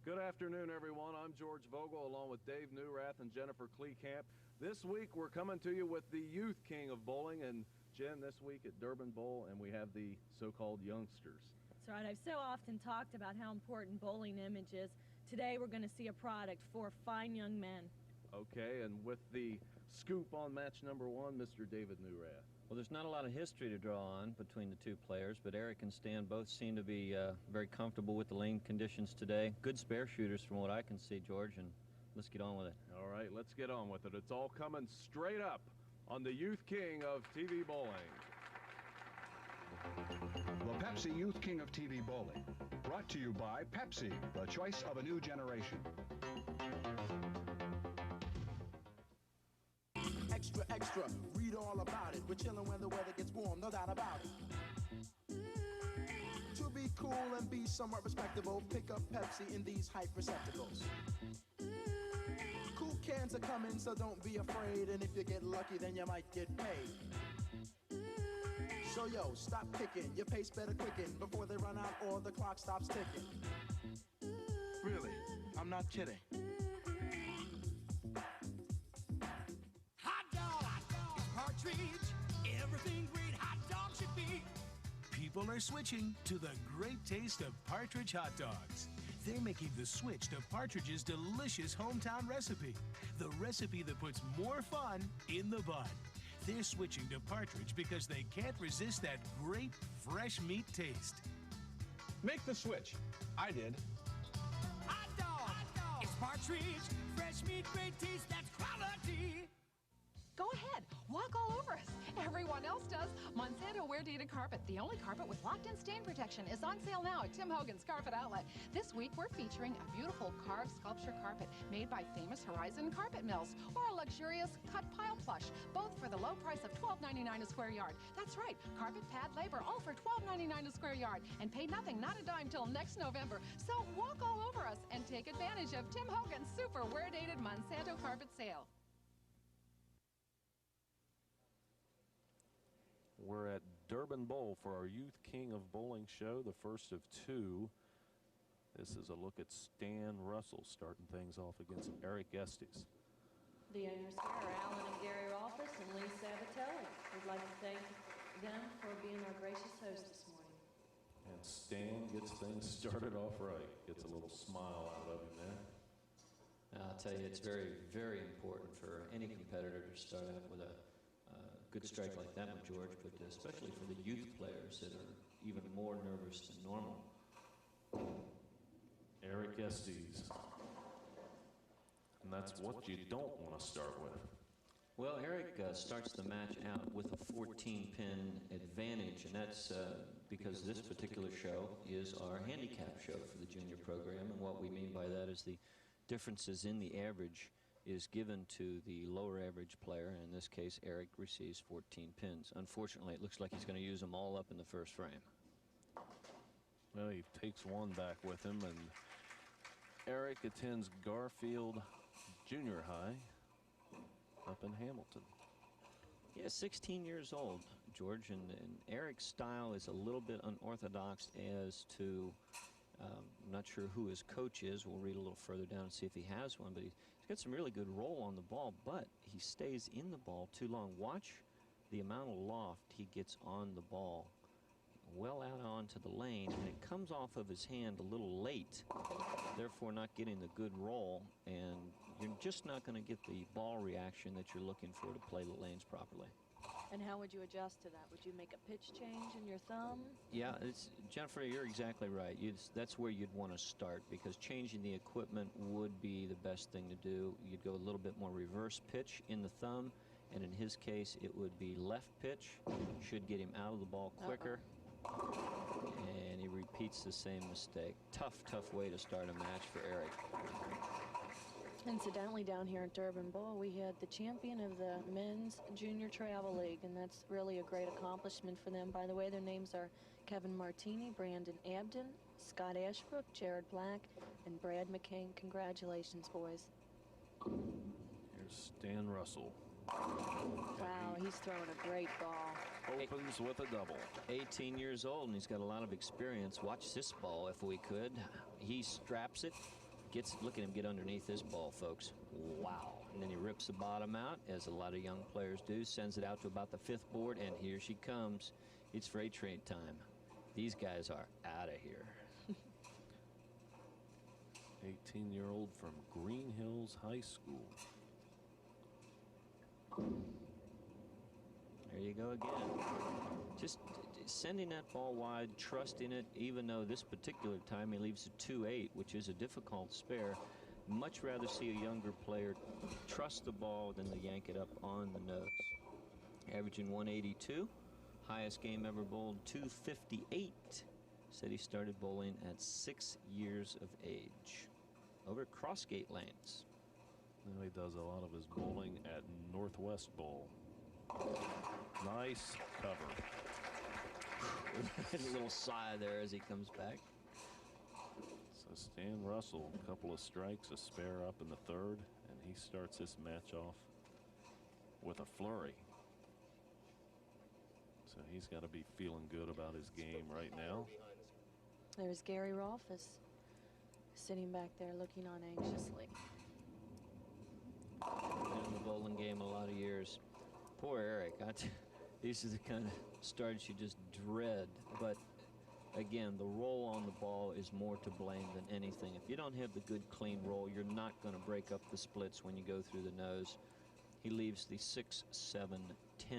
Good afternoon, everyone. I'm George Vogel along with Dave Newrath and Jennifer Kleekamp. This week we're coming to you with the Youth King of Bowling, and Jen, this week at Durban Bowl, and we have the so-called youngsters. That's right. I've so often talked about how important bowling image is. Today we're going to see a product for fine young men. Okay, and with the scoop on match number one, Mr. David Newrath. Well, there's not a lot of history to draw on between the two players, but Eric and Stan both seem to be very comfortable with the lane conditions today. Good spare shooters from what I can see, George, and let's get on with it. All right, let's get on with it. It's all coming straight up on the Youth King of TV Bowling. The Pepsi Youth King of TV Bowling, brought to you by Pepsi, the choice of a new generation. Extra, extra, read all about it. We're chilling when the weather gets warm, no doubt about it. To be cool and be somewhat respectable, pick up Pepsi in these hype receptacles. Cool cans are coming, so don't be afraid. And if you get lucky, then you might get paid. So yo, stop kicking, your pace better quicken before they run out or the clock stops ticking. Really, I'm not kidding. Everything great hot dog should be. People are switching to the great taste of Partridge hot dogs. They're making the switch to Partridge's delicious hometown recipe. The recipe that puts more fun in the bun. They're switching to Partridge because they can't resist that great fresh meat taste. Make the switch. I did. Hot dog! It's Partridge. Fresh meat, great taste, that's quality. Go ahead, walk all over us. Everyone else does. Monsanto Wear-Dated Carpet, the only carpet with locked-in stain protection, is on sale now at Tim Hogan's Carpet Outlet. This week, we're featuring a beautiful carved sculpture carpet made by famous Horizon Carpet Mills, or a luxurious cut pile plush, both for the low price of $12.99 a square yard. That's right, carpet, pad, labor, all for $12.99 a square yard, and pay nothing, not a dime, till next November. So walk all over us and take advantage of Tim Hogan's Super Wear-Dated Monsanto Carpet Sale. We're at Durban Bowl for our Youth King of Bowling show, the first of two. This is a look at Stan Russell starting things off against Eric Estes. The owners here are Alan and Gary Rolfus and Lee Sabatelli. We'd like to thank them for being our gracious host this morning. And Stan gets things started off right. Gets a little smile out of him there. I'll tell you, it's very, very important for any competitor to start out with a good strike like that one, George, but especially for the youth players that are even more nervous than normal. Eric Estes. And that's what you don't want to start with. Well, Eric starts the match out with a 14-pin advantage, and that's because this particular show is our handicap show for the junior program, and what we mean by that is the differences in the average is given to the lower average player. In this case, Eric receives 14 pins. Unfortunately, it looks like he's going to use them all up in the first frame. Well, he takes one back with him, and Eric attends Garfield Junior High up in Hamilton. Yeah, 16 years old, George, and Eric's style is a little bit unorthodox as to I'm not sure who his coach is. We'll read a little further down and see if he has one, but he's got some really good roll on the ball, but he stays in the ball too long. Watch the amount of loft he gets on the ball. Well out onto the lane, and it comes off of his hand a little late, therefore not getting the good roll, and you're just not going to get the ball reaction that you're looking for to play the lanes properly. And how would you adjust to that? Would you make a pitch change in your thumb? Yeah, Jennifer, you're exactly right. That's where you'd want to start, because changing the equipment would be the best thing to do. You'd go a little bit more reverse pitch in the thumb, and in his case, it would be left pitch. Should get him out of the ball quicker. And he repeats the same mistake. Tough way to start a match for Eric. Incidentally, down here at Durban Bowl, we had the champion of the Men's Junior Travel League, and that's really a great accomplishment for them. By the way, their names are Kevin Martini, Brandon Abden, Scott Ashbrook, Jared Black, and Brad McCain. Congratulations, boys. Here's Stan Russell. Wow, he's throwing a great ball. Opens with a double. 18 years old, and he's got a lot of experience. Watch this ball, if we could. He straps it, Look at him get underneath this ball, folks. Wow. And then he rips the bottom out, as a lot of young players do, sends it out to about the 5th board, and here she comes. It's freight train time. These guys are out of here. 18-year-old from Green Hills High School. There you go again. Just sending that ball wide, trusting it, even though this particular time he leaves a 2-8, which is a difficult spare. Much rather see a younger player trust the ball than to yank it up on the nose. Averaging 182. Highest game ever bowled, 258. Said he started bowling at 6 years of age. Over at Crossgate Lanes. Now he does a lot of his bowling at Northwest Bowl. Nice cover. A little sigh there as he comes back. So Stan Russell, a couple of strikes, a spare up in the 3rd, and he starts this match off with a flurry. So he's got to be feeling good about his game right now. There's Gary Rolfes sitting back there looking on anxiously. Been in the bowling game a lot of years. Poor Eric. These are the kind of starts you just dread. But again, the roll on the ball is more to blame than anything. If you don't have the good clean roll, you're not going to break up the splits when you go through the nose. He leaves the 6, 7, 10.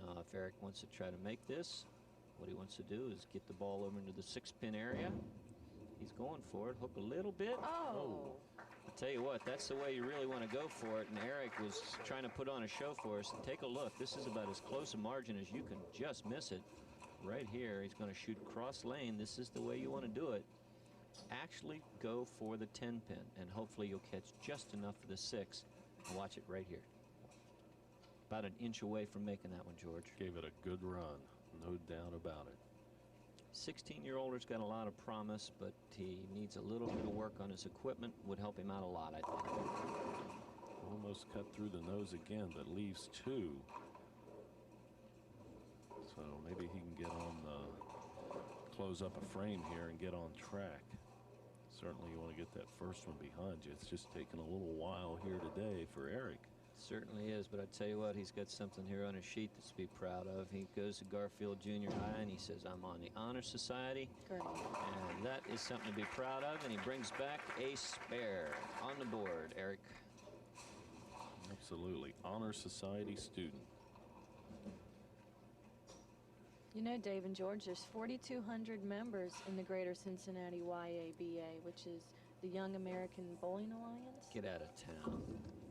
Now, if Eric wants to try to make this, what he wants to do is get the ball over into the 6-pin area. He's going for it. Hook a little bit. Oh. I'll tell you what, that's the way you really want to go for it. And Eric was trying to put on a show for us. And take a look. This is about as close a margin as you can just miss it. Right here, he's going to shoot cross lane. This is the way you want to do it. Actually go for the 10-pin, and hopefully you'll catch just enough for the 6. And watch it right here. About an inch away from making that one, George. Gave it a good run, no doubt about it. 16-year-older's got a lot of promise, but he needs a little bit of work on his equipment. Would help him out a lot, I think. Almost cut through the nose again, but leaves 2. So maybe he can get on close up a frame here and get on track. Certainly you want to get that first one behind you. It's just taken a little while here today for Eric. Certainly is, but I tell you what, he's got something here on his sheet to be proud of. He goes to Garfield Junior High and he says, I'm on the Honor Society. Great. And that is something to be proud of, and he brings back a spare on the board, Eric. Absolutely. Honor Society student. You know, Dave and George, there's 4,200 members in the Greater Cincinnati YABA, which is the Young American Bowling Alliance. Get out of town.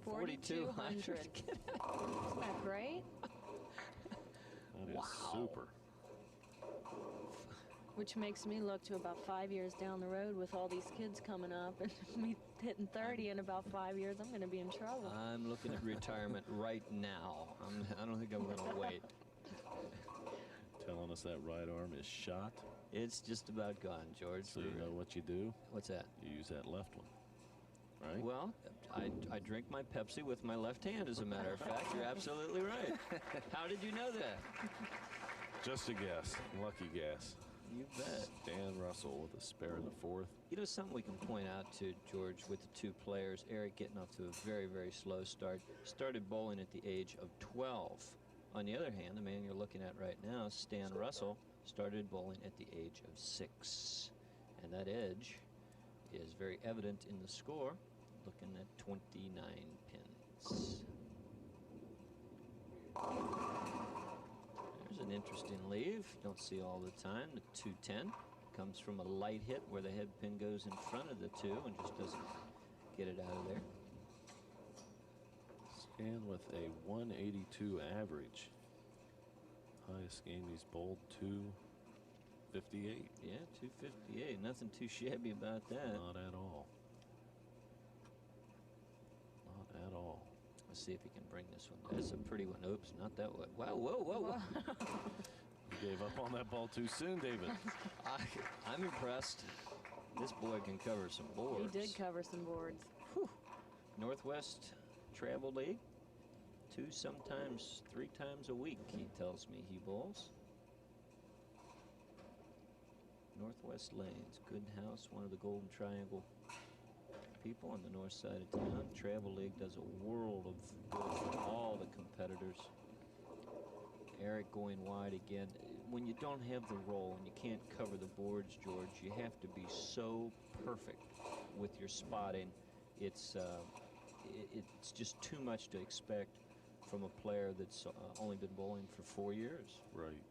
4,200. Isn't that great? That is Wow. super. Which makes me look to about 5 years down the road with all these kids coming up and me hitting 30 in about 5 years. I'm going to be in trouble. I'm looking at retirement right now. I don't think I'm going to wait. Telling us that right arm is shot. It's just about gone, George. So you know what you do? What's that? You use that left one, right? Well, I drink my Pepsi with my left hand, as a matter of fact. You're absolutely right. How did you know that? Just a guess. Lucky guess. You bet. Dan Russell with a spare in the 4th. You know, something we can point out to, George, with the 2 players, Eric getting off to a very, very slow start. Started bowling at the age of 12. On the other hand, the man you're looking at right now, Stan Russell, started bowling at the age of 6. And that edge is very evident in the score, looking at 29 pins. There's an interesting leave. Don't see all the time. The 210 comes from a light hit where the head pin goes in front of the 2 and just doesn't get it out of there. Stan with a 182 average. Highest game he's bowled, 258. Yeah, 258. Nothing too shabby about that. Not at all. Not at all. Let's see if he can bring this one. That's a pretty one. Oops, not that one. Wow, whoa, whoa, whoa. You gave up on that ball too soon, David. I'm impressed. This boy can cover some boards. He did cover some boards. Whew. Northwest Travel League. 2, sometimes 3 times a week, he tells me he bowls. Northwest Lanes, good house, one of the Golden Triangle people on the north side of town. Travel League does a world of good for all the competitors. Eric going wide again. When you don't have the roll and you can't cover the boards, George, you have to be so perfect with your spotting. It's just too much to expect from a player that's only been bowling for 4 years. Right.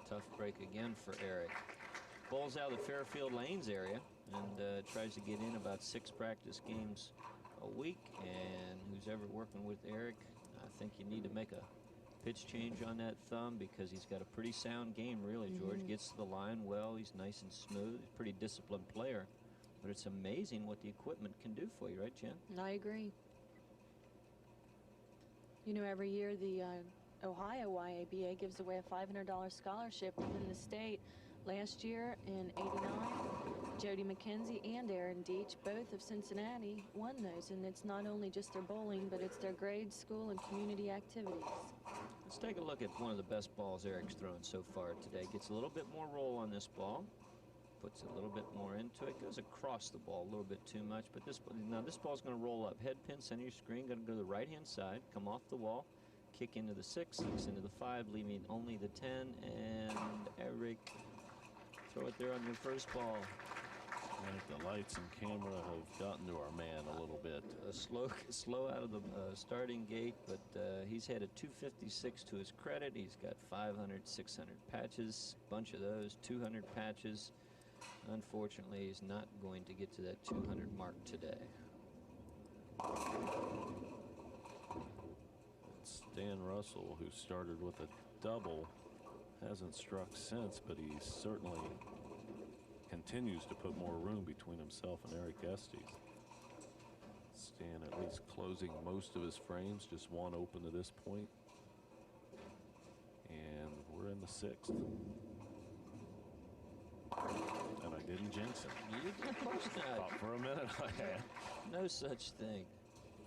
Tough break again for Eric. Bowls out of the Fairfield Lanes area and tries to get in about 6 practice games a week. And who's ever working with Eric, I think you need to make a pitch change on that thumb because he's got a pretty sound game, really, George. Gets to the line well. He's nice and smooth. He's a pretty disciplined player. But it's amazing what the equipment can do for you, right, Jen? I agree. You know, every year the Ohio YABA gives away a $500 scholarship within the state. Last year in '89, Jody McKenzie and Aaron Deach, both of Cincinnati, won those. And it's not only just their bowling, but it's their grade, school, and community activities. Let's take a look at one of the best balls Eric's thrown so far today. Gets a little bit more roll on this ball. Puts a little bit more into it. Goes across the ball a little bit too much. But this ball's going to roll up. Head pin, center your screen. Going to go to the right-hand side. Come off the wall. Kick into the 6, 6 into the 5, leaving only the 10. And Eric, throw it there on your first ball. I think the lights and camera have gotten to our man a little bit. Slow out of the starting gate, but he's had a 256 to his credit. He's got 500, 600 patches, bunch of those, 200 patches. Unfortunately, he's not going to get to that 200 mark today. Stan Russell, who started with a double, hasn't struck since, but he certainly continues to put more room between himself and Eric Estes. Stan at least closing most of his frames, just one open to this point. And we're in the 6th. And I didn't jinx him. You did, of course not. Thought for a minute I had. No such thing.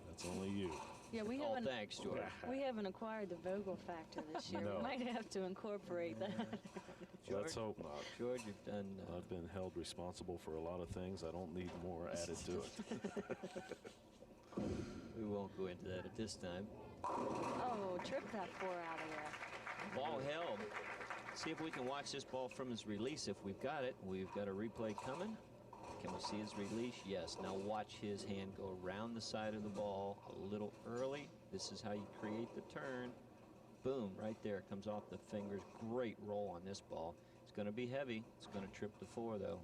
That's only you. Yeah, we Oh, haven't. thanks, George. We haven't acquired the Vogel factor this year. No. We might have to incorporate that. Let's hope not. George, you've done... I've been held responsible for a lot of things. I don't need more added to it. We won't go into that at this time. Oh, trip that 4 out of there. Ball held. See if we can watch this ball from his release. If we've got it, we've got a replay coming. Can we see his release? Yes. Now watch his hand go around the side of the ball a little early. This is how you create the turn. Boom, right there. It comes off the fingers. Great roll on this ball. It's going to be heavy. It's going to trip the 4, though.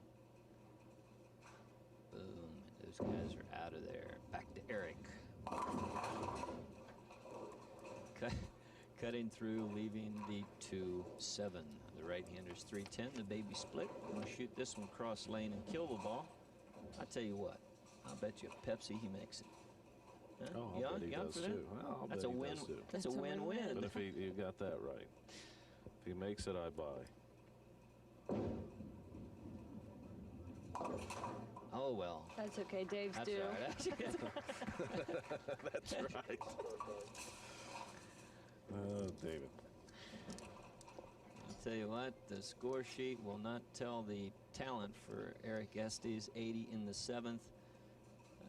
Boom. Those guys are out of there. Back to Eric. Cutting through, leaving the 2-7. The right-hander's 310. The baby split. We'll shoot this one cross lane and kill the ball. I tell you what, I'll bet you a Pepsi he makes it. Oh, I'll bet he does too. Well, That's a win. That's a win-win. But if you got that right, if he makes it, I buy. Oh well. That's okay. Dave's That's due. right. That's right. Oh, David. I'll tell you what, the score sheet will not tell the talent for Eric Estes. 80 in the 7th.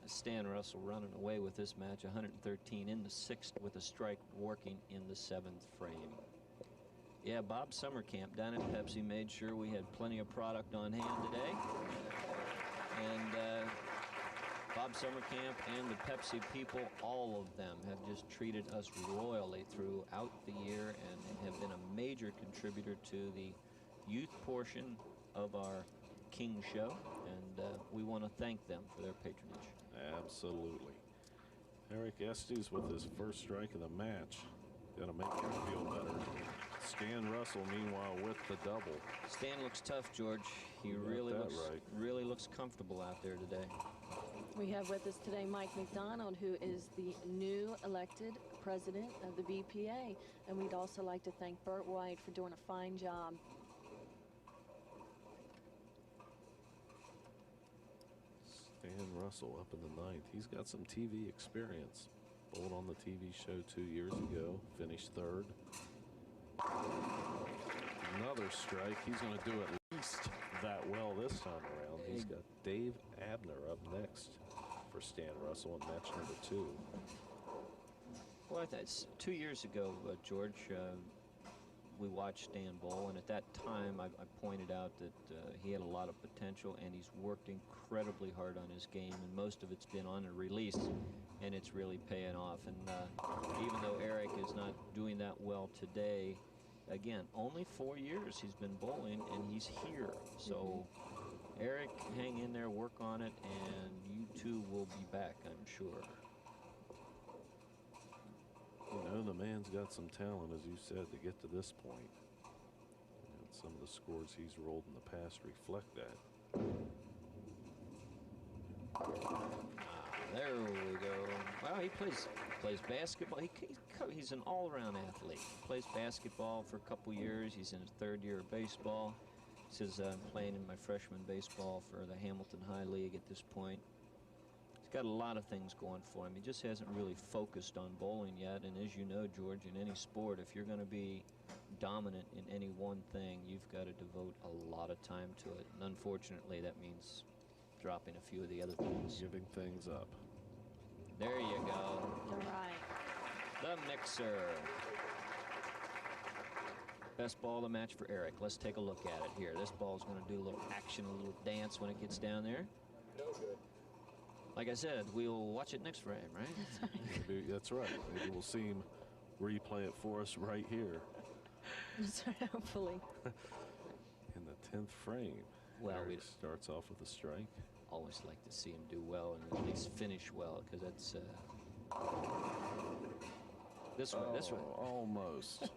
Stan Russell running away with this match. 113 in the 6th with a strike working in the 7th frame. Yeah, Bob Summercamp down at Pepsi made sure we had plenty of product on hand today. And Bob Summercamp and the Pepsi people, all of them have just treated us royally throughout the year and have been a major contributor to the youth portion of our King Show. And we want to thank them for their patronage. Absolutely. Eric Estes with his first strike of the match. Gonna make him feel better. Stan Russell, meanwhile, with the double. Stan looks tough, George. He really looks comfortable out there today. We have with us today Mike McDonald, who is the new elected president of the BPA. And we'd also like to thank Burt White for doing a fine job. Stan Russell up in the 9th. He's got some TV experience. Bowled on the TV show 2 years ago. Finished 3rd. another strike. He's going to do at least that well this time around. He's got Dave Abner up next for Stan Russell in match number 2. Well, that's 2 years ago, George. We watched Stan bowl, and at that time I pointed out that he had a lot of potential, and he's worked incredibly hard on his game, and most of it's been on a release, and it's really paying off. And even though Eric is not doing that well today, again, only 4 years he's been bowling, and he's here. So Eric, hang in there, work on it, and you two will be back, I'm sure. You know, the man's got some talent, as you said, to get to this point. And some of the scores he's rolled in the past reflect that. There we go. Well, he plays basketball. He's an all-around athlete. Plays basketball for a couple years. He's in his 3rd year of baseball. He says, I'm playing in my freshman baseball for the Hamilton High League at this point. He's got a lot of things going for him. He just hasn't really focused on bowling yet. And as you know, George, in any sport, if you're going to be dominant in any one thing, you've got to devote a lot of time to it. And unfortunately, that means dropping a few of the other things. Giving things up. There you go. All right. The mixer. Best ball of the match for Eric. Let's take a look at it here. This ball's going to do a little action, a little dance when it gets down there. No good. Like I said, we'll watch it next frame, right? Maybe, that's right. Maybe we'll see him replay it for us right here. Hopefully. In the 10th frame. Well, Eric starts off with a strike. Always like to see him do well and at least finish well, because that's this one. This one. Almost.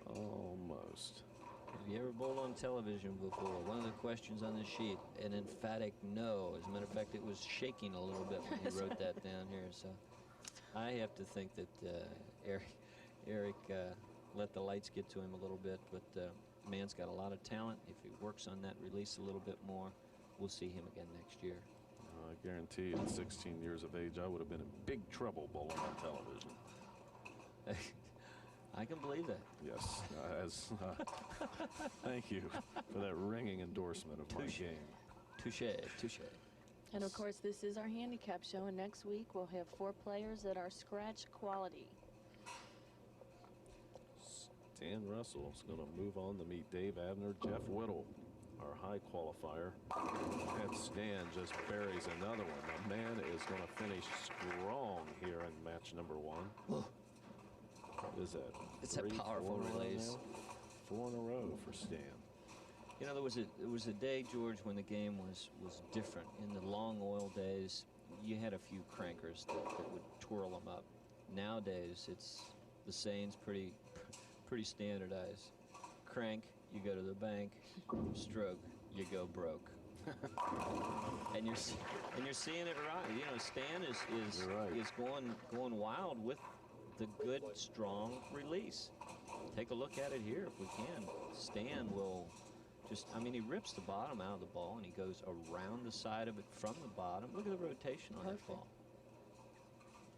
Almost. Have you ever bowled on television before? One of the questions on the sheet, an emphatic no. As a matter of fact, it was shaking a little bit when he wrote that down here. So I have to think that Eric let the lights get to him a little bit, but man's got a lot of talent. If he works on that release a little bit more, we'll see him again next year. I guarantee you, at 16 years of age, I would have been in big trouble bowling on television. I can believe that. Yes. Thank you for that ringing endorsement of my game. Touche, touche. And of course, this is our handicap show, and next week we'll have 4 players that are scratch quality. Stan Russell is going to move on to meet Dave Abner, Jeff Whittle, our high qualifier. And Stan just buries another one. The man is going to finish strong here in match number 1. Is that? It's a powerful release. 4 in a row for Stan. You know, there was a day, George, when the game was different. In the long oil days, you had a few crankers that would twirl them up. Nowadays, the saying's pretty standardized. Crank, you go to the bank. Stroke, you go broke. and you're seeing it right. You know, Stan is going wild with the good, strong release. Take a look at it here if we can. Stan will just, I mean, he rips the bottom out of the ball and he goes around the side of it from the bottom. Look at the rotation on that ball.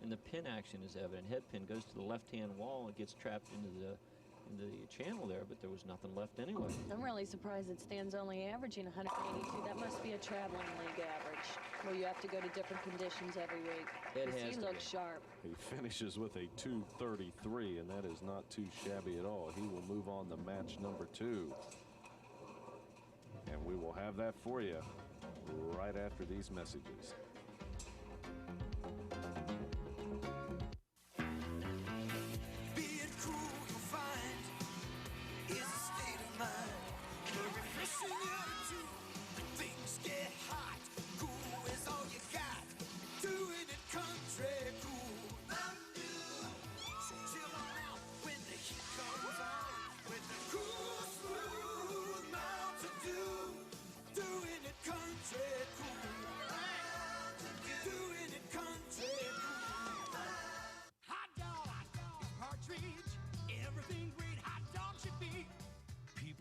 And the pin action is evident. Head pin goes to the left-hand wall and gets trapped into the channel there, but there was nothing left anyway. I'm really surprised that Stan's only averaging 182. That must be a traveling league average, where you have to go to different conditions every week. He looks sharp. He finishes with a 233, and that is not too shabby at all. He will move on to match number 2. And we will have that for you right after these messages.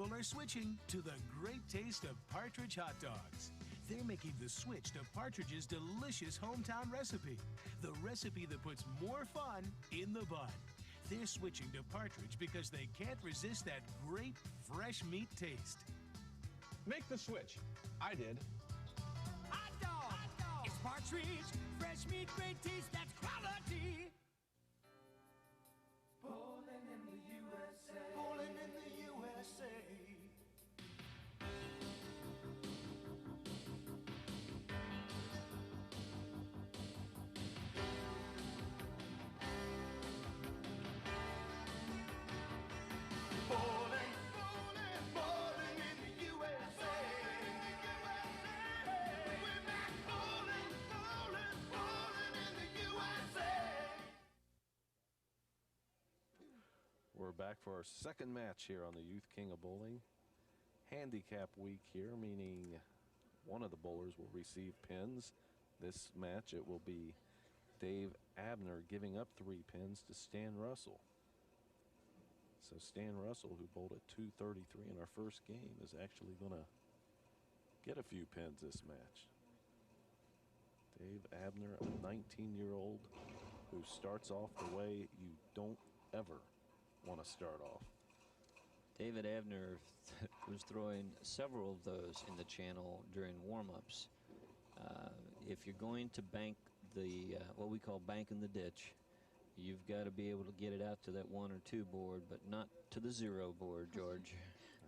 People are switching to the great taste of Partridge hot dogs. They're making the switch to Partridge's delicious hometown recipe, the recipe that puts more fun in the bun. They're switching to partridge because they can't resist that great fresh meat taste. Make the switch. I did. Hot dog! It's partridge. Fresh meat, great taste, that's quality. Bowling in the USA. Bowling in the USA. We're back for our second match here on the Youth King of Bowling. Handicap week here, meaning one of the bowlers will receive pins. This match, it will be Dave Abner giving up 3 pins to Stan Russell. So Stan Russell, who bowled at 233 in our first game, is actually going to get a few pins this match. Dave Abner, a 19-year-old who starts off the way you don't ever want to start off. David Abner was throwing several of those in the channel during warm-ups. If you're going to bank the what we call banking the ditch, you've got to be able to get it out to that 1 or 2 board, but not to the 0 board, George.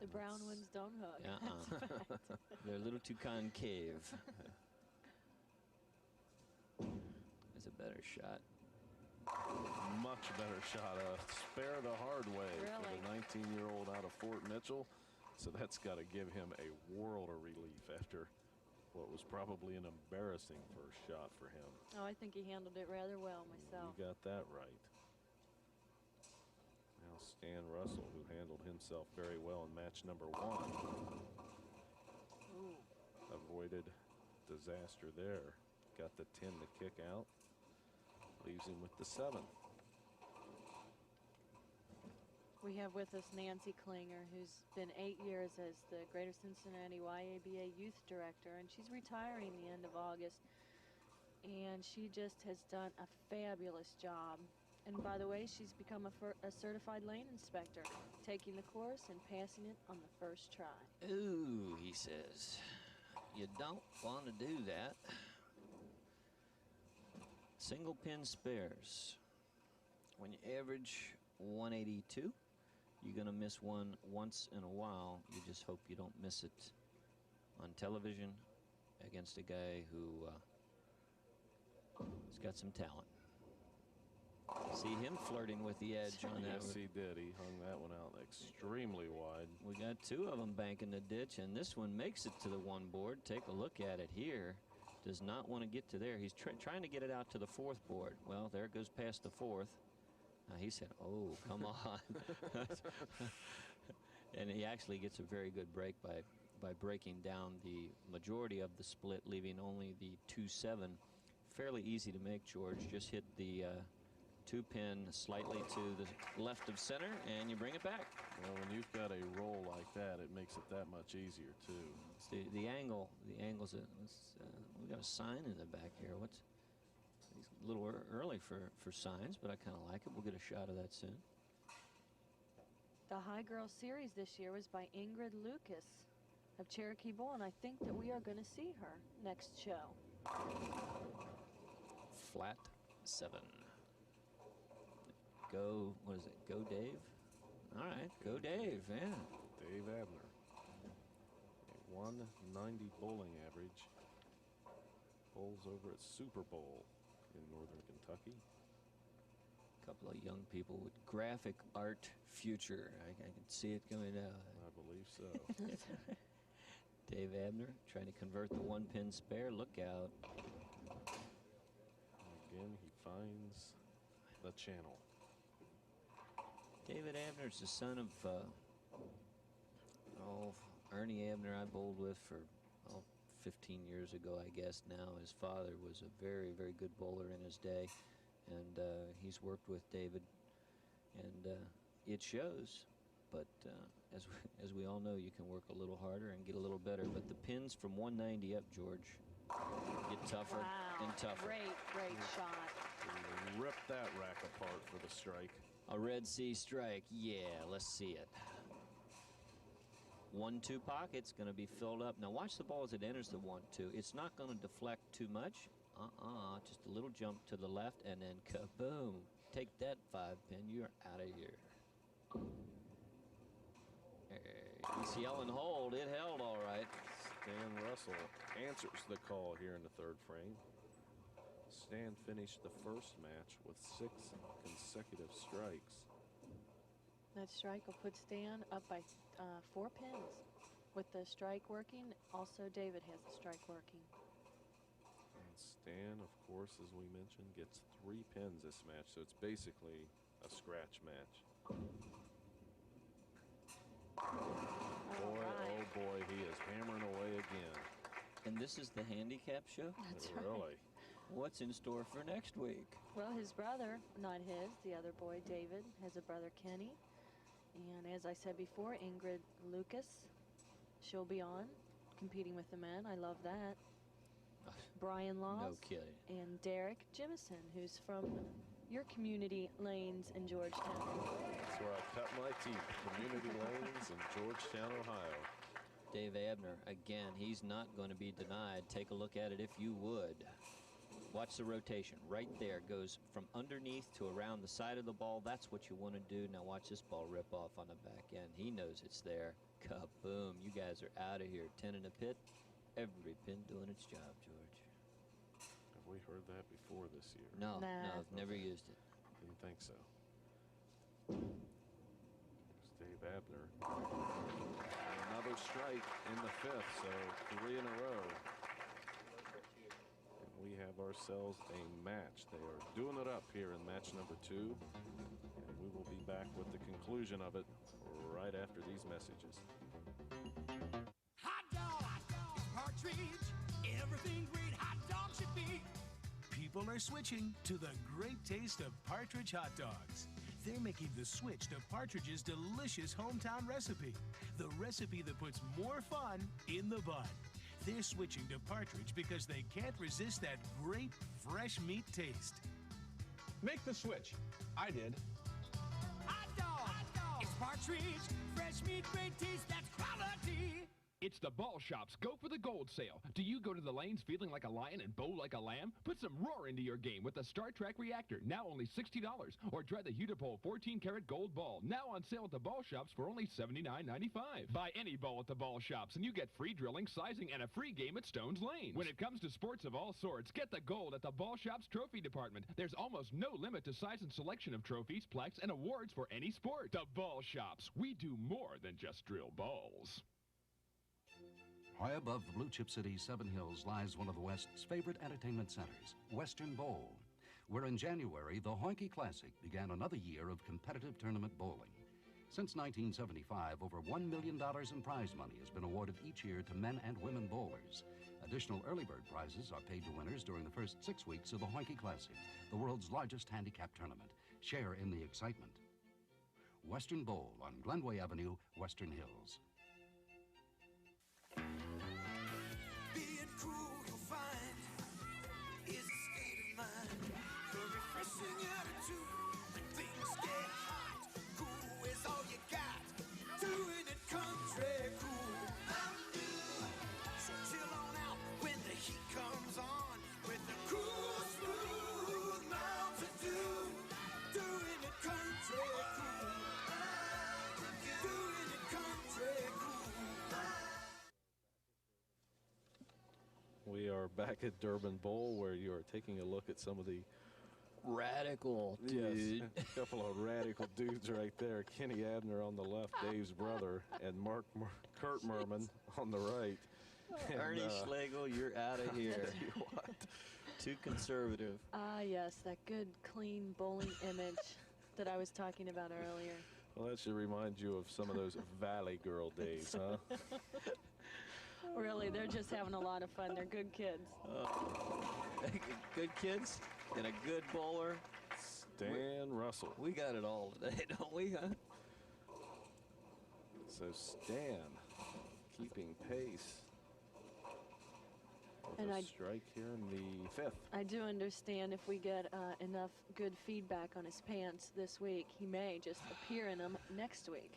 The brown ones don't hook. They're a little too concave. That's a better shot. Much better shot. Spare the hard way for the 19-year-old out of Fort Mitchell. So that's got to give him a world of relief after what was probably an embarrassing first shot for him. Oh, I think he handled it rather well myself. You got that right. Now Stan Russell, who handled himself very well in match number 1. Ooh. Avoided disaster there. Got the 10 to kick out. Leaves him with the 7. We have with us Nancy Klinger, who's been 8 years as the Greater Cincinnati YABA Youth Director, and she's retiring the end of August. And she just has done a fabulous job. And by the way, she's become a certified lane inspector, taking the course and passing it on the first try. Ooh, he says, you don't want to do that. Single pin spares. When you average 182, you're going to miss one once in a while. You just hope you don't miss it on television against a guy who has got some talent. See him flirting with the edge on that. Yes, he did. He hung that one out extremely wide. We got 2 of them banking the ditch, and this one makes it to the 1 board. Take a look at it here. Does not want to get to there. He's trying to get it out to the 4th board. Well, there it goes past the 4th. He said, oh, come on. And he actually gets a very good break by breaking down the majority of the split, leaving only the 2-7. Fairly easy to make, George. Just hit the 2-pin slightly to the left of center, and you bring it back. Well, when you've got a roll like that, it makes it that much easier, too. It's the angle's we got a sign in the back here. It's a little early for signs, but I kind of like it. We'll get a shot of that soon. The High Girl Series this year was by Ingrid Lucas of Cherokee Bowl, and I think that we are going to see her next show. Flat 7. Go, what is it? Go Dave? All right, go Dave, yeah. Dave Abner. A 190 bowling average. Bowls over at Super Bowl in northern Kentucky. A couple of young people with graphic art future. I can see it coming out. I believe so. Dave Abner trying to convert the 1-pin spare. Look out. Again, he finds the channel. David Abner is the son of Ernie Abner. I bowled with for 15 years ago, I guess now. His father was a very, very good bowler in his day, and he's worked with David, and it shows. But as we all know, you can work a little harder and get a little better. But the pins from 190 up, George, get tougher and tougher. Great shot. Rip that rack apart for the strike. A Red Sea strike. Yeah, let's see it. 1-2 pocket's going to be filled up. Now watch the ball as it enters the 1-2. It's not going to deflect too much. Just a little jump to the left and then kaboom. Take that 5-pin. You're out of here. ECL and hold. It held all right. Stan Russell answers the call here in the third frame. Stan finished the first match with 6 consecutive strikes. That strike will put Stan up by 4 pins. With the strike working, also David has the strike working. And Stan, of course, as we mentioned, gets 3 pins this match, so it's basically a scratch match. Boy, oh boy, he is hammering away again. And this is the handicap show? That's really? right. What's in store for next week? Well, his brother, not his, the other boy, David, has a brother, Kenny. And as I said before, Ingrid Lucas, she'll be on, competing with the men. I love that. Brian Laws. No kidding. And Derek Jimison, who's from your community lanes in Georgetown. That's where I cut my teeth. Community lanes in Georgetown, Ohio. Dave Abner, again, he's not going to be denied. Take a look at it if you would. Watch the rotation. Right there goes from underneath to around the side of the ball. That's what you want to do. Now watch this ball rip off on the back end. He knows it's there. Kaboom. You guys are out of here. 10 in the pit. Every pin doing its job, George. Have we heard that before this year? No, Nah. no, I've never used it. Didn't think so. There's Dave Abner. Another strike in the 5th, so 3 in a row. And we have ourselves a match. They are doing it up here in match number 2. And we will be back with the conclusion of it right after these messages. Hot dog, it's Partridge. Everything great hot dog should be. People are switching to the great taste of Partridge hot dogs. They're making the switch to Partridge's delicious hometown recipe, the recipe that puts more fun in the bun. They're switching to Partridge because they can't resist that great fresh meat taste. Make the switch. I did. Hot dog, it's Partridge. Fresh meat, great taste, that's quality. It's the Ball Shop's Go for the Gold sale. Do you go to the lanes feeling like a lion and bow like a lamb? Put some roar into your game with the Star Trek reactor, now only $60. Or try the Hudipole 14-karat gold ball, now on sale at the Ball Shops for only $79.95. Buy any ball at the Ball Shops and you get free drilling, sizing, and a free game at Stone's Lanes. When it comes to sports of all sorts, get the gold at the Ball Shops Trophy Department. There's almost no limit to size and selection of trophies, plaques, and awards for any sport. The Ball Shops. We do more than just drill balls. High above the blue chip city, Seven Hills, lies one of the West's favorite entertainment centers, Western Bowl, where in January, the Honkey Classic began another year of competitive tournament bowling. Since 1975, over $1 million in prize money has been awarded each year to men and women bowlers. Additional early bird prizes are paid to winners during the first 6 weeks of the Honkey Classic, the world's largest handicap tournament. Share in the excitement. Western Bowl on Glenway Avenue, Western Hills. Being cool, you'll find, is a state of mind. A refreshing attitude when things get hot. Cool is all you got. Doing it country cool. Mountain Dew. So chill on out when the heat comes on with the cool, smooth Mountain Dew. Doing it country cool. Doing it country cool. We are back at Durbin Bowl, where you are taking a look at some of the Radical, dude. Yes, a couple of radical dudes right there. Kenny Abner on the left, Dave's brother, and Kurt Merman on the right. And, Ernie Schlegel, you're out of here. Tell you what. Too conservative. Ah, yes, that good, clean bowling image that I was talking about earlier. Well, that should remind you of some of those Valley Girl days, huh? Really, they're just having a lot of fun. They're good kids. Good kids and a good bowler. Stan Russell. We got it all today, don't we, huh? So Stan keeping pace And a strike here in the 5th. I do understand if we get enough good feedback on his pants this week, he may just appear in them next week.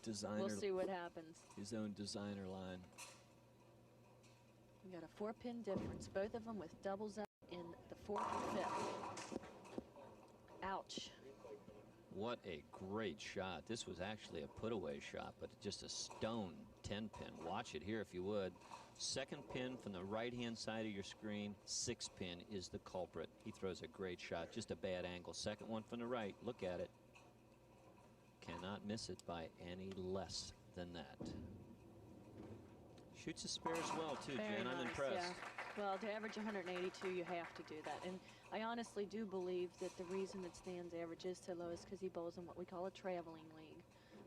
Designer. We'll see what happens. His own designer line. We got a 4-pin difference, both of them with doubles up in the 4th and 5th. Ouch. What a great shot. This was actually a put-away shot, but just a stone 10-pin. Watch it here if you would. Second pin from the right-hand side of your screen. 6-pin is the culprit. He throws a great shot, just a bad angle. Second one from the right. Look at it. Cannot miss it by any less than that. Shoots a spare as well, too, Very Jen. I'm nice, impressed. Yeah. Well, to average 182, you have to do that. And I honestly do believe that the reason that Stan's average is so low is because he bowls in what we call a traveling league,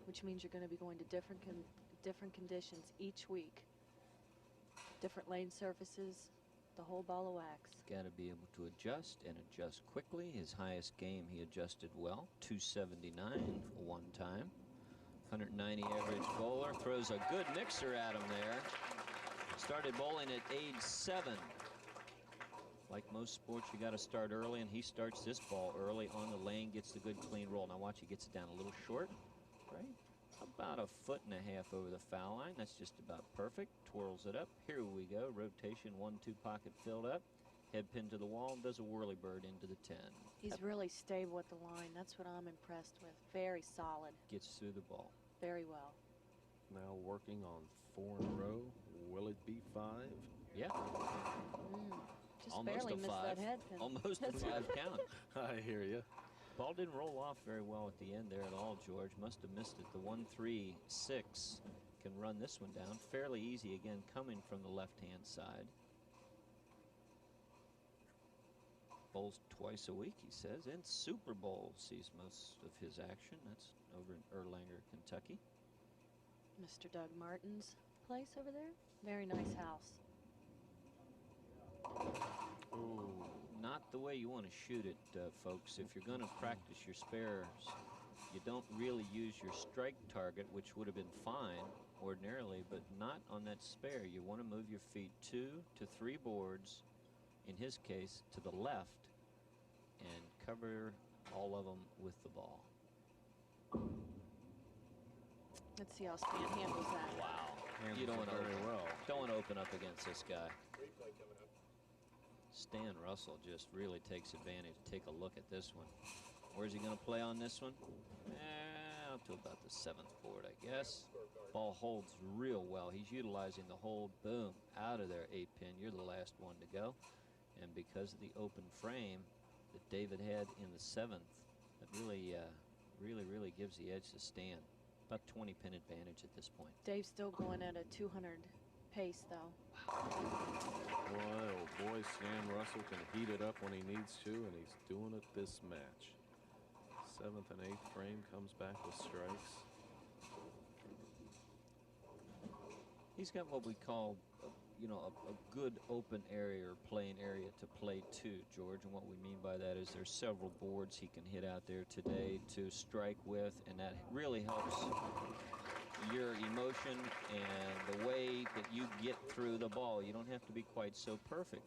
which means you're going to be going to different conditions each week. Different lane surfaces, the whole ball of wax. Got to be able to adjust and adjust quickly. His highest game, he adjusted well. 279 one time. 190 average bowler. Throws a good mixer at him there. Started bowling at age 7. Like most sports, you got to start early, and he starts this ball early on the lane, gets the good clean roll. Now watch, he gets it down a little short, right? About 1.5 foot over the foul line. That's just about perfect. Twirls it up. Here we go. Rotation, 1-2 pocket filled up. Head pin to the wall. Does a whirly bird into the 10. He's really stable at the line. That's what I'm impressed with. Very solid. Gets through the ball. Very well. Now working on 4 in a row. Will it be 5? Yeah. Just Almost barely a missed 5. that head pin. Almost a 5 count. I hear you. Ball didn't roll off very well at the end there at all, George. Must have missed it. The 1-3-6 can run this one down. Fairly easy again, coming from the left-hand side. Bowls twice a week, he says. In Super Bowl sees most of his action. That's over in Erlanger, Kentucky. Mr. Doug Martin's place over there. Very nice house. Ooh. Not the way you want to shoot it, folks. If you're going to practice your spares, you don't really use your strike target, which would have been fine ordinarily, but not on that spare. You want to move your feet 2 to 3 boards, in his case, to the left, and cover all of them with the ball. Let's see how Stan handles that. Wow. You don't want to open up against this guy. Stan Russell just really takes advantage. Take a look at this one. Where's he going to play on this one? Out to about the 7th board, I guess. Ball holds real well. He's utilizing the hold. Boom. Out of there, 8-pin. You're the last one to go. And because of the open frame that David had in the 7th, that really gives the edge to Stan. About 20-pin advantage at this point. Dave's still going at a 200 pace, though. Boy, oh boy, Stan Russell can heat it up when he needs to, and he's doing it this match. 7th and 8th frame comes back with strikes. He's got what we call, a good open area or playing area to play to, George. And what we mean by that is there's several boards he can hit out there today to strike with, and that really helps your emotion and the way that you get through the ball. You don't have to be quite so perfect.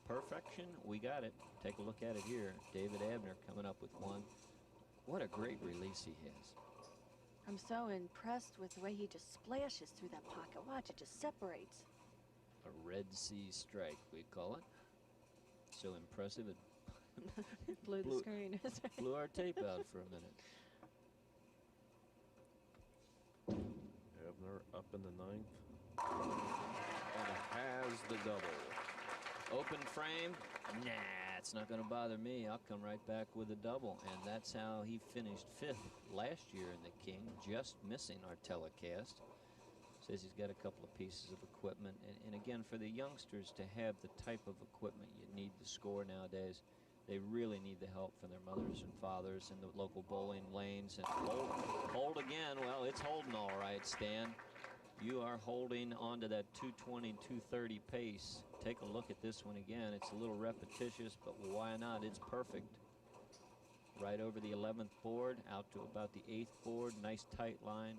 Perfection, we got it. Take a look at it here. David Abner coming up with one. What a great release he has. I'm so impressed with the way he just splashes through that pocket. Watch, it just separates. A Red Sea strike, we call it. So impressive, it blew the screen. Blew our tape out for a minute. Abner up in the 9th. And has the double. Open frame. Nah, it's not going to bother me. I'll come right back with a double. And that's how he finished 5th last year in the King, just missing our telecast. Says he's got a couple of pieces of equipment. And again, for the youngsters to have the type of equipment you need to score nowadays, they really need the help from their mothers and fathers in the local bowling lanes. And hold again. Well, it's holding all right, Stan. You are holding onto that 220, 230 pace. Take a look at this one again. It's a little repetitious, but why not? It's perfect. Right over the 11th board, out to about the 8th board. Nice tight line.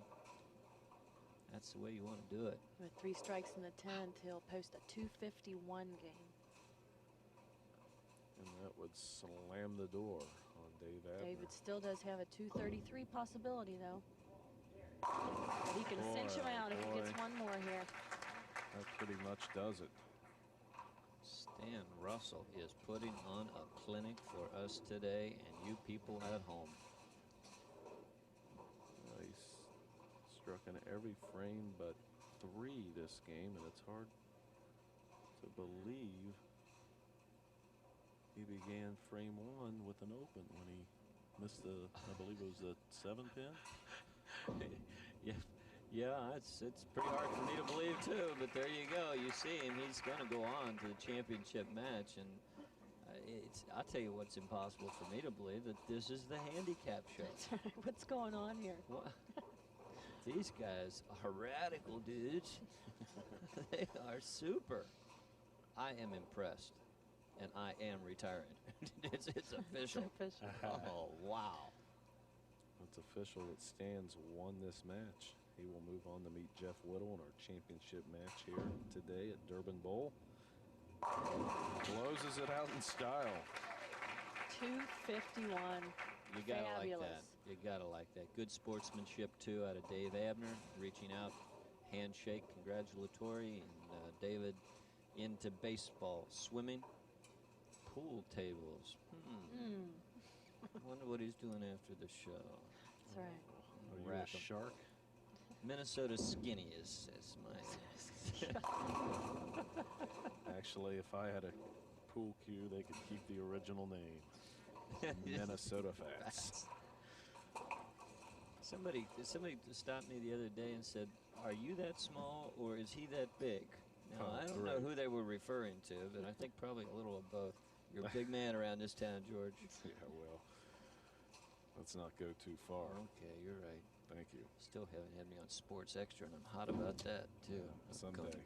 That's the way you want to do it. With 3 strikes in the 10th, he'll post a 251 game. And that would slam the door on Dave Abner. David still does have a 233 possibility, though. But he can cinch him out if he gets one more here. That pretty much does it. Stan Russell is putting on a clinic for us today and you people at home. He's struck in every frame but 3 this game, and it's hard to believe he began frame 1 with an open when he missed the, I believe it was the 7 pin. Yeah, it's pretty hard for me to believe too, but there you go. You see him, he's going to go on to the championship match, and I'll tell you what's impossible for me to believe, that this is the handicap show. That's right. What's going on here? What? These guys are radical dudes. They are super. I am impressed, and I am retiring. It's official. It's official. Oh, wow. It's official that Stan's won this match. He will move on to meet Jeff Whittle in our championship match here today at Durbin Bowl. Closes it out in style. 251. You gotta Fabulous. like that. You gotta like that. Good sportsmanship too out of Dave Abner, reaching out, handshake, congratulatory, and David into baseball, swimming, pool tables. I wonder what he's doing after the show. That's right. Are you a shark? Minnesota Skinny is my. Actually, if I had a pool cue, they could keep the original name. Minnesota Fats. Somebody stopped me the other day and said, "Are you that small or is he that big?" Now, I don't know who they were referring to, but I think probably a little of both. You're a big man around this town, George. Yeah, well, let's not go too far. Okay, you're right. Thank you. Still haven't had me on Sports Extra, and I'm hot about that, too. Someday.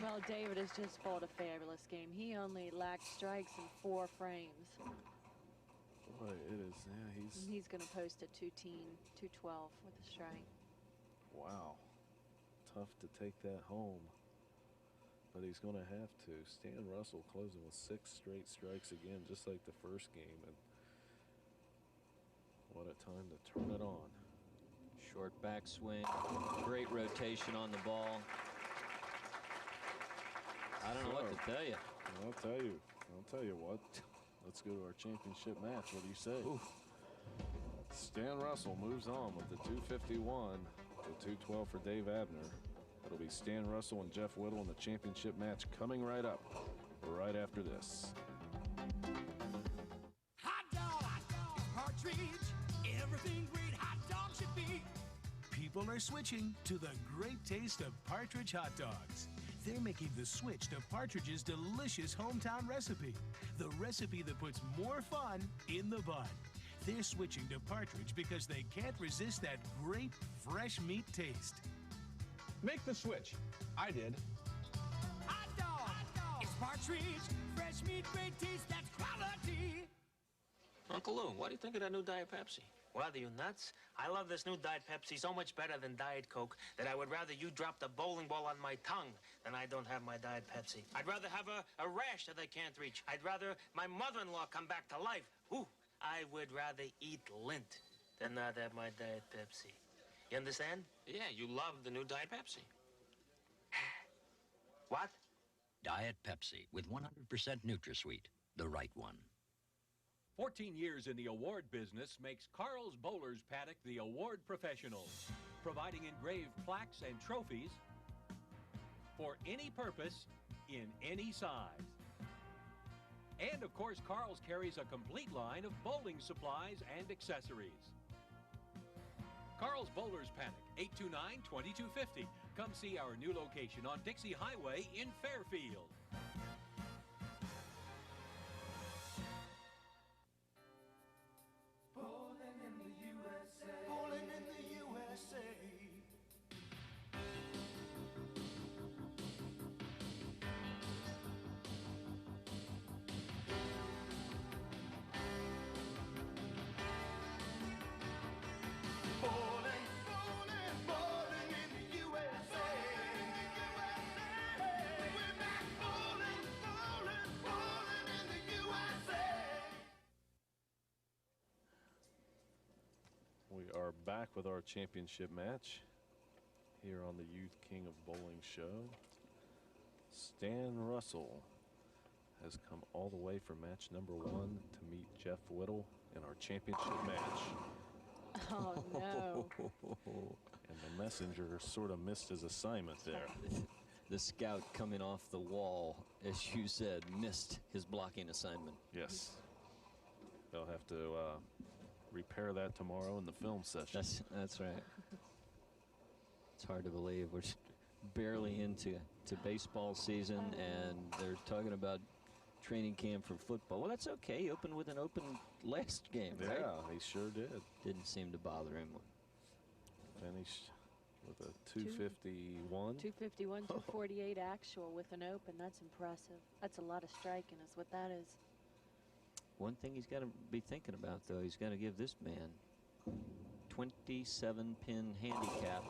Well, David has just bowled a fabulous game. He only lacked strikes in 4 frames. Boy, it is. Yeah, He's going to post a 212 with a strike. Wow. Tough to take that home. But he's going to have to. Stan Russell closing with 6 straight strikes again, just like the first game. And what a time to turn it on. Short backswing. Great rotation on the ball. I don't know what to tell you. I'll tell you what. Let's go to our championship match. What do you say? Ooh. Stan Russell moves on with the 251 to 212 for Dave Abner. It'll be Stan Russell and Jeff Whittle in the championship match coming right up, right after this. Hot dog, partridge, everything great hot dog should be. People are switching to the great taste of Partridge hot dogs. They're making the switch to Partridge's delicious hometown recipe, the recipe that puts more fun in the bun. They're switching to Partridge because they can't resist that great fresh meat taste. Make the switch. I did. Hot dog, it's partridge, fresh meat, great taste, that's quality. Uncle Lou, what do you think of that new Diet Pepsi? What, are you nuts? I love this new Diet Pepsi so much better than Diet Coke that I would rather you drop the bowling ball on my tongue than I don't have my Diet Pepsi. I'd rather have a rash that I can't reach. I'd rather my mother-in-law come back to life. Ooh, I would rather eat lint than not have my Diet Pepsi. You understand? Yeah, you love the new Diet Pepsi. What? Diet Pepsi with 100% NutraSweet, the right one. 14 years in the award business makes Carl's Bowler's Paddock the award professional, providing engraved plaques and trophies for any purpose in any size. And of course, Carl's carries a complete line of bowling supplies and accessories. Carl's Bowler's Paddock, 829-2250. Come see our new location on Dixie Highway in Fairfield. Bowling in the USA. Bowling in the USA. Bowling, bowling, bowling in the USA. We're back bowling. We are back with our championship match here on the Youth King of Bowling show. Stan Russell has come all the way for match number 1 to meet Jeff Whittle in our championship match. Oh, no. And the messenger sort of missed his assignment there. The scout coming off the wall, as you said, missed his blocking assignment. Yes. They'll have to repair that tomorrow in the film session. That's right. It's hard to believe we're barely into baseball season, and they're talking about training camp for football. Well, that's okay. He opened with an open last game, right? Yeah, he sure did. Didn't seem to bother him. Finished with a 251. 251, 248 actual with an open. That's impressive. That's a lot of striking is what that is. One thing he's got to be thinking about, though, he's got to give this man 27-pin handicap.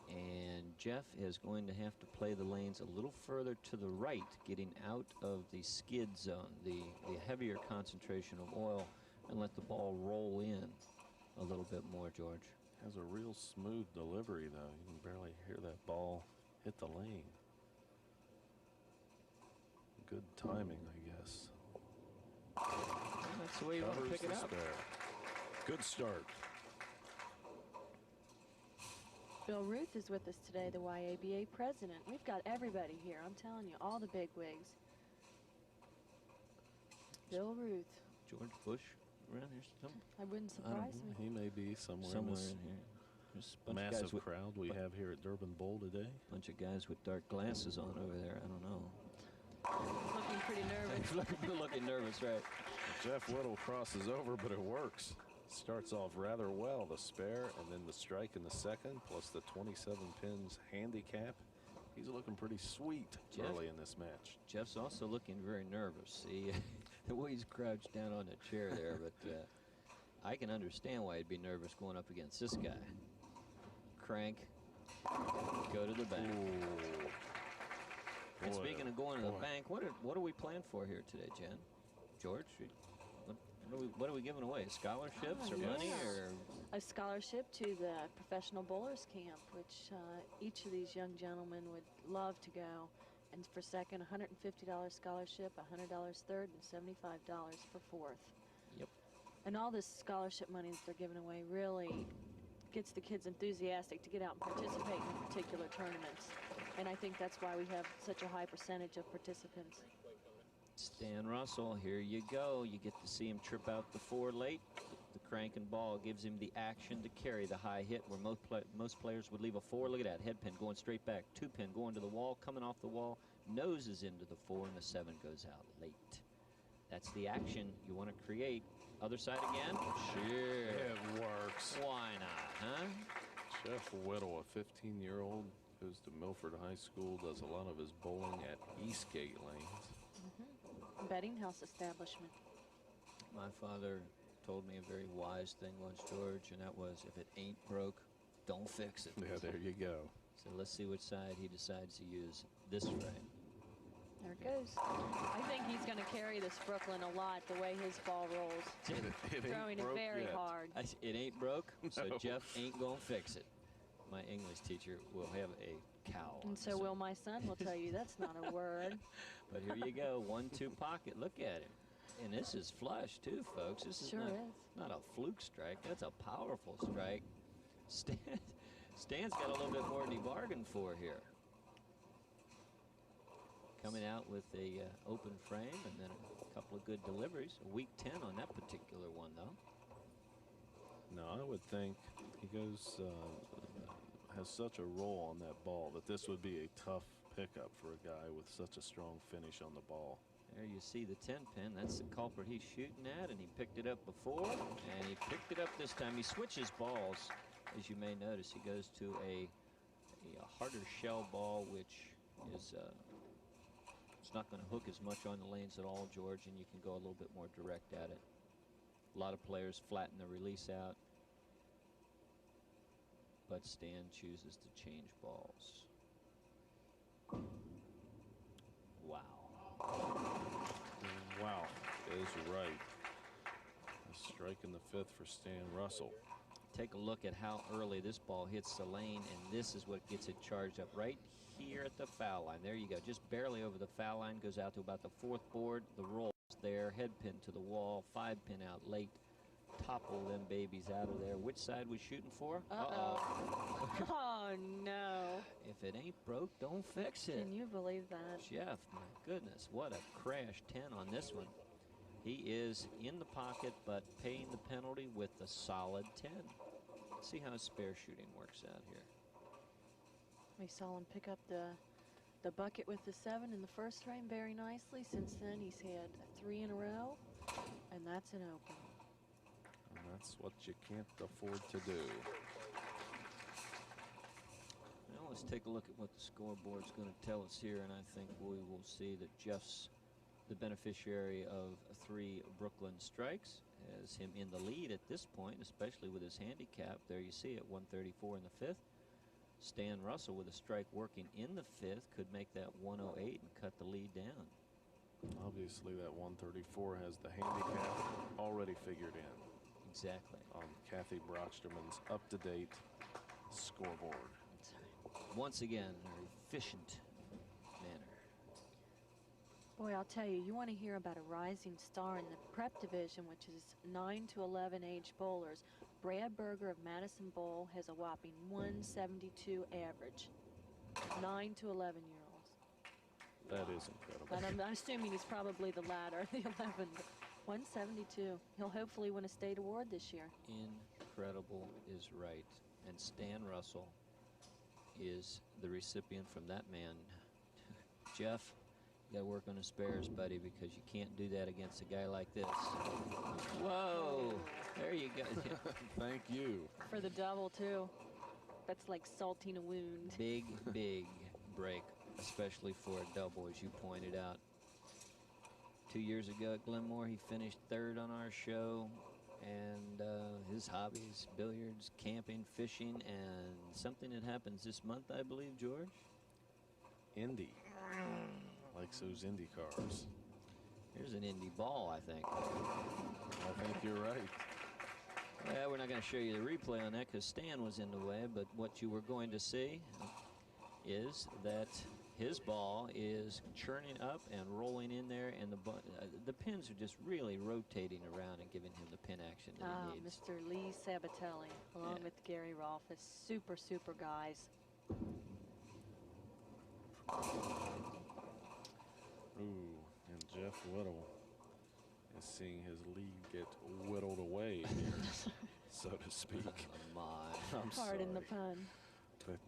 And Jeff is going to have to play the lanes a little further to the right, getting out of the skid zone, the heavier concentration of oil, and let the ball roll in a little bit more, George. Has a real smooth delivery, though. You can barely hear that ball hit the lane. Good timing, I guess. That's the way you want to pick it up. Good start. Bill Ruth is with us today, the YABA president. We've got everybody here. I'm telling you, all the big wigs. Bill Ruth. George Bush around here somewhere? I wouldn't surprise me. He may be somewhere in Somewhere this in here. There's a bunch of massive guys with, crowd we have here at Durbin Bowl today. bunch of guys with dark glasses on over there. I don't know. Looking pretty nervous. looking nervous, right? Jeff Whittle crosses over, but it works. Starts off rather well, the spare, and then the strike in the second, plus the 27 pins handicap. He's looking pretty sweet early in this match. Jeff's also looking very nervous. The way he's crouched down on the chair there, but I can understand why he'd be nervous going up against this guy. Crank, go to the bank. Ooh. And Boy, speaking of going to the bank, what are we playing for here today, Jen? George? What are we giving away? Scholarships or money? Or a scholarship to the Professional Bowlers Camp, which each of these young gentlemen would love to go. And for second, $150 scholarship, $100 third, and $75 for fourth. Yep. And all this scholarship money that they're giving away really gets the kids enthusiastic to get out and participate in particular tournaments. And I think that's why we have such a high percentage of participants. Stan Russell, here you go. You get to see him trip out the 4 late. The cranking ball gives him the action to carry the high hit where most players would leave a 4. Look at that, head pin going straight back. 2 pin going to the wall, coming off the wall, noses into the 4, and the 7 goes out late. That's the action you want to create. Other side again? Sure. It works. Why not, huh? Jeff Whittle, a 15-year-old, goes to Milford High School, does a lot of his bowling at Eastgate Lanes. Betting house establishment. My father told me a very wise thing once, George, and that was, if it ain't broke, don't fix it. Yeah, there you go. So let's see which side he decides to use this frame. There it goes. I think he's going to carry this Brooklyn a lot, the way his ball rolls. Throwing it very hard. It ain't broke, so No. Jeff ain't going to fix it. My English teacher will have a cow. And so will my son will tell you that's not a word. But here you go, 1-2 pocket. Look at him. And this is flush, too, folks. This is Sure not a fluke strike. That's a powerful strike. Stan's got a little bit more than he bargained for here. Coming out with a open frame and then a couple of good deliveries. A weak 10 on that particular one, though. No, I would think he goes, has such a roll on that ball that this would be a tough pickup for a guy with such a strong finish on the ball. There you see the 10 pin. That's the culprit he's shooting at, and he picked it up before, and he picked it up this time. He switches balls, as you may notice. He goes to a harder shell ball, which is it's not going to hook as much on the lanes at all, George, and you can go a little bit more direct at it. A lot of players flatten the release out, but Stan chooses to change balls. Wow. Wow is right. The strike in the 5th for Stan Russell. Take a look at how early this ball hits the lane, and this is what gets it charged up right here at the foul line. There you go, just barely over the foul line, goes out to about the 4th board. The roll is there, head pin to the wall, 5-pin out late. Topple them babies out of there. Which side we shooting for? Uh-oh. Oh, no. If it ain't broke, don't fix it. Can you believe that? Jeff, my goodness, what a crash 10 on this one. He is in the pocket, but paying the penalty with a solid 10. Let's see how his spare shooting works out here. We saw him pick up the bucket with the 7 in the first frame very nicely. Since then, he's had 3 in a row, and that's an open. And that's what you can't afford to do. Well, let's take a look at what the scoreboard's going to tell us here, and I think we will see that Jeff's the beneficiary of 3 Brooklyn strikes, has him in the lead at this point, especially with his handicap. There you see it, 134 in the 5th. Stan Russell with a strike working in the 5th could make that 108 and cut the lead down. Obviously, that 134 has the handicap already figured in. Exactly. On Kathy Brocksterman's up-to-date scoreboard. Once again, an efficient manner. Boy, I'll tell you, you want to hear about a rising star in the prep division, which is 9 to 11 age bowlers. Brad Berger of Madison Bowl has a whopping 172 average. 9 to 11-year-olds. That is incredible. But I'm assuming it's probably the latter, the 11. 172. He'll hopefully win a state award this year. Incredible is right. And Stan Russell is the recipient from that man. Jeff, you got to work on the spares, buddy, because you can't do that against a guy like this. Whoa! There you go. Thank you. For the double, too. That's like salting a wound. Big, big break, especially for a double, as you pointed out. 2 years ago at Glenmore, he finished 3rd on our show. And his hobbies, billiards, camping, fishing, and something that happens this month, I believe, George? Indy. Likes those Indy cars. Here's an Indy ball, I think. I think you're right. Well, we're not going to show you the replay on that because Stan was in the way, but what you were going to see is that his ball is churning up and rolling in there, and the pins are just really rotating around and giving him the pin action that he needs. Mr. Lee Sabatelli, along with Gary Rolfes, super guys. Ooh, and Jeff Whittle is seeing his lead get whittled away here, so to speak. Oh my. I'm Pardon sorry. the pun. But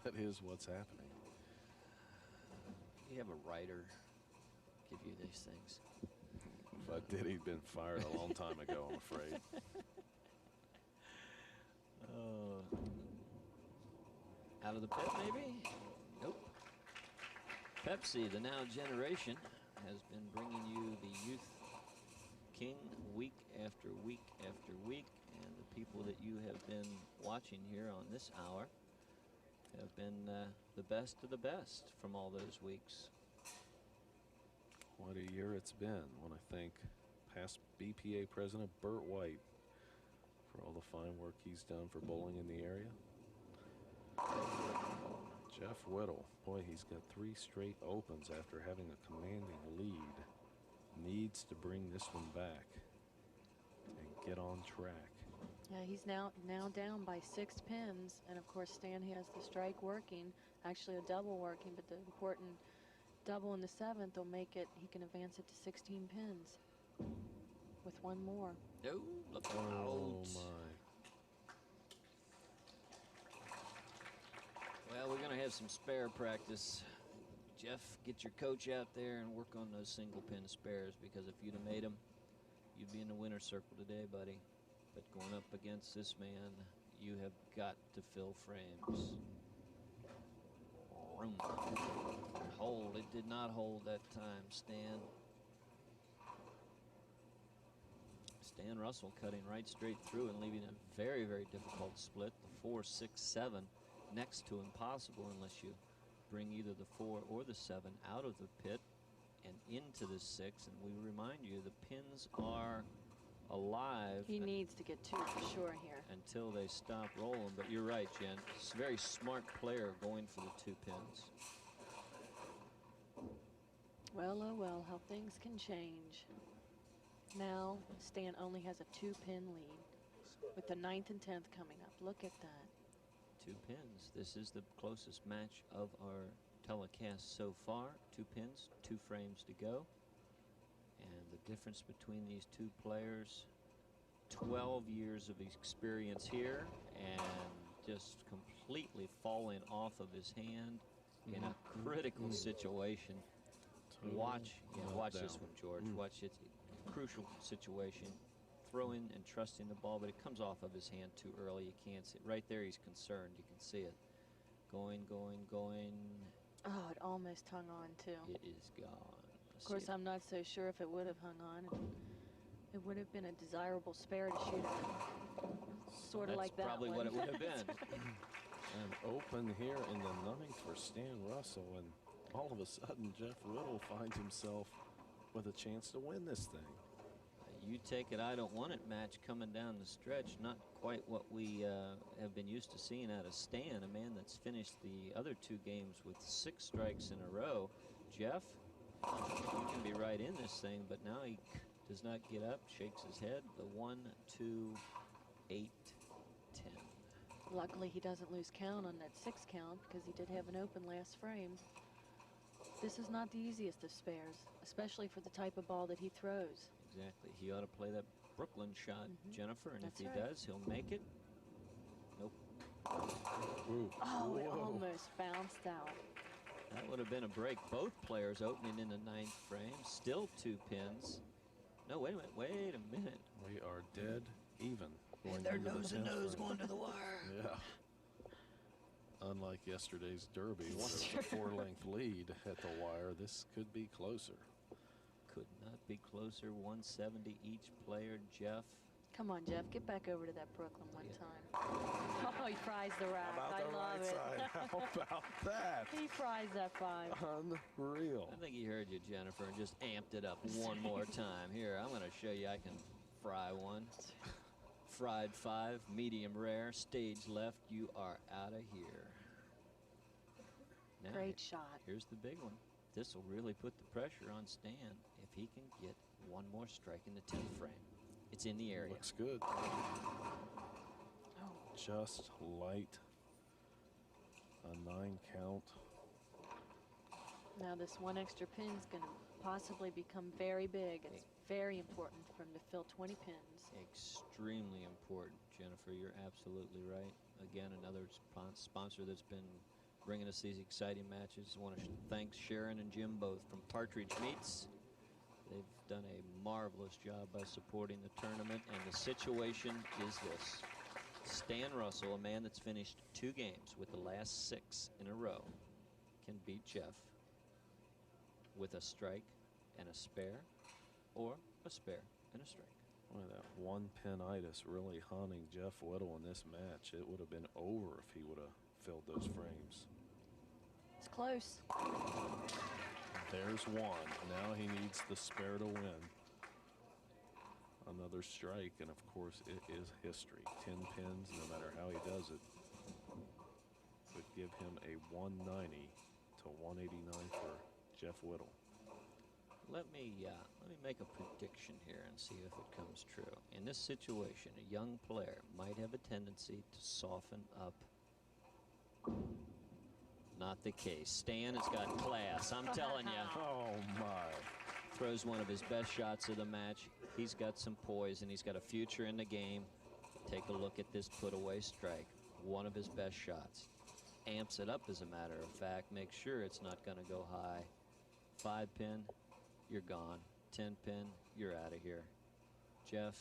that is what's happening. You have a writer give you these things. If I did, he'd been fired a long time ago, I'm afraid. Out of the pit, maybe? Nope. Pepsi, the now generation, has been bringing you the Youth King week after week after week, and the people that you have been watching here on this hour have been the best of the best from all those weeks. What a year it's been. I want to thank past BPA President Burt White for all the fine work he's done for bowling in the area. Jeff Whittle, boy, he's got 3 straight opens after having a commanding lead. Needs to bring this one back and get on track. Yeah, he's now down by 6 pins, and of course Stan has the strike working, actually a double working, but the important double in the 7th will make it, he can advance it to 16 pins with 1 more. No, look out. Oh my. Well, we're going to have some spare practice. Jeff, get your coach out there and work on those single pin spares, because if you'd have made them, you'd be in the winner's circle today, buddy. But going up against this man, you have got to fill frames. Room. Hold. It did not hold that time, Stan. Stan Russell cutting right straight through and leaving a very, very difficult split. The 4, 6, 7 next to impossible unless you bring either the 4 or the 7 out of the pit and into the 6. And we remind you, the pins are alive. He needs to get 2 for sure here. Until they stop rolling. But you're right, Jen. It's a very smart player going for the 2 pins. Well, oh well, how things can change. Now, Stan only has a 2-pin lead with the 9th and 10th coming up. Look at that. 2 pins. This is the closest match of our telecast so far. 2 pins, 2 frames to go. And the difference between these 2 players, 12 years of experience here, and just completely falling off of his hand in a critical situation. Watch this one, George. Watch it. Crucial situation. Throwing and trusting the ball, but it comes off of his hand too early. You can't see it. Right there, he's concerned. You can see it. Going. Oh, it almost hung on, too. It is gone. Of course, I'm not so sure if it would have hung on. It would have been a desirable spare to shoot it. Sort of like that That's probably what it would have been. And open here in the 9th for Stan Russell, and all of a sudden, Jeff Whittle finds himself with a chance to win this thing. You take it, I don't want it match coming down the stretch. Not quite what we have been used to seeing out of Stan, a man that's finished the other 2 games with 6 strikes in a row. Jeff, you can be right in this thing, but now he does not get up, shakes his head. The 1, 2, 8, 10. Luckily, he doesn't lose count on that 6 count because he did have an open last frame. This is not the easiest of spares, especially for the type of ball that he throws. Exactly. He ought to play that Brooklyn shot, Jennifer, and That's if he right. does, he'll make it. Nope. Oh, it almost bounced out. That would have been a break. Both players opening in the 9th frame. Still 2 pins. No, wait a minute. We are dead even. And they're nose to nose going to the wire. Yeah. Unlike yesterday's Derby, where it was a 4-length lead at the wire, this could be closer. Could not be closer. 170 each player. Jeff. Come on, Jeff, get back over to that Brooklyn one time. Oh, he fries the rack. I love it. How about that? He fries that 5. Unreal. I think he heard you, Jennifer, and just amped it up one more time. Here, I'm going to show you I can fry one. Fried 5, medium rare, stage left. You are out of here. Now, Great shot. Here's the big one. This will really put the pressure on Stan if he can get one more strike in the 10th frame. It's in the area. Looks good. Just light. A 9 count. Now this 1 extra pin is going to possibly become very big. It's very important for him to fill 20 pins. Extremely important, Jennifer. You're absolutely right. Again, another sponsor that's been bringing us these exciting matches. I want to thank Sharon and Jim both from Partridge Meats. They've done a marvelous job by supporting the tournament, and the situation is this. Stan Russell, a man that's finished 2 games with the last 6 in a row, can beat Jeff with a strike and a spare, or a spare and a strike. Boy, that 1-pinitis really haunting Jeff Whittle in this match. It would have been over if he would have filled those frames. It's close. There's 1. Now he needs the spare to win. Another strike, and of course it is history. 10 pins, no matter how he does it, would give him a 190 to 189 for Jeff Whittle. Let me make a prediction here and see if it comes true. In this situation, a young player might have a tendency to soften up. Not the case. Stan has got class, I'm telling you. Oh, my. Throws one of his best shots of the match. He's got some poise, and he's got a future in the game. Take a look at this put-away strike. One of his best shots. Amps it up, as a matter of fact. Make sure it's not going to go high. 5-pin, you're gone. 10-pin, you're out of here. Jeff,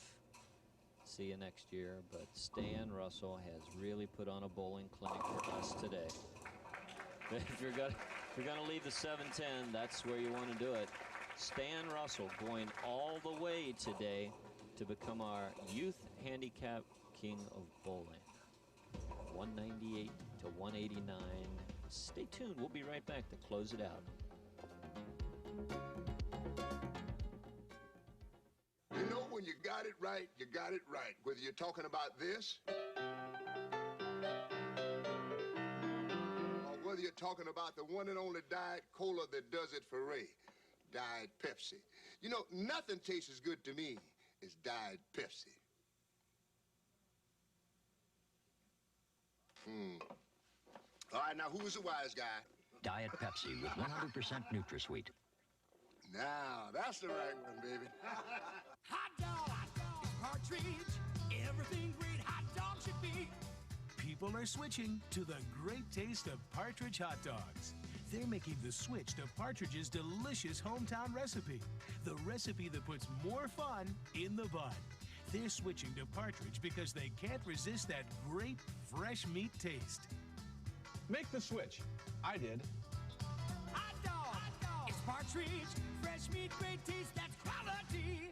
see you next year. But Stan Russell has really put on a bowling clinic for us today. If you're gonna leave the 7-10, that's where you want to do it. Stan Russell going all the way today to become our youth handicap king of bowling. 198 to 189. Stay tuned. We'll be right back to close it out. You know when you got it right, you got it right. Whether you're talking about this, or whether you're talking about the one and only Diet Cola that does it for Ray, Diet Pepsi. You know, nothing tastes as good to me as Diet Pepsi. All right, now who's the wise guy? Diet Pepsi with 100% NutraSweet. Now, that's the right one, baby. Hot dog, Partridge, everything great hot dog should be. People are switching to the great taste of Partridge hot dogs. They're making the switch to Partridge's delicious hometown recipe, the recipe that puts more fun in the bun. They're switching to Partridge because they can't resist that great fresh meat taste. Make the switch. I did. Hot dog, it's Partridge, fresh meat, great taste, that's quality.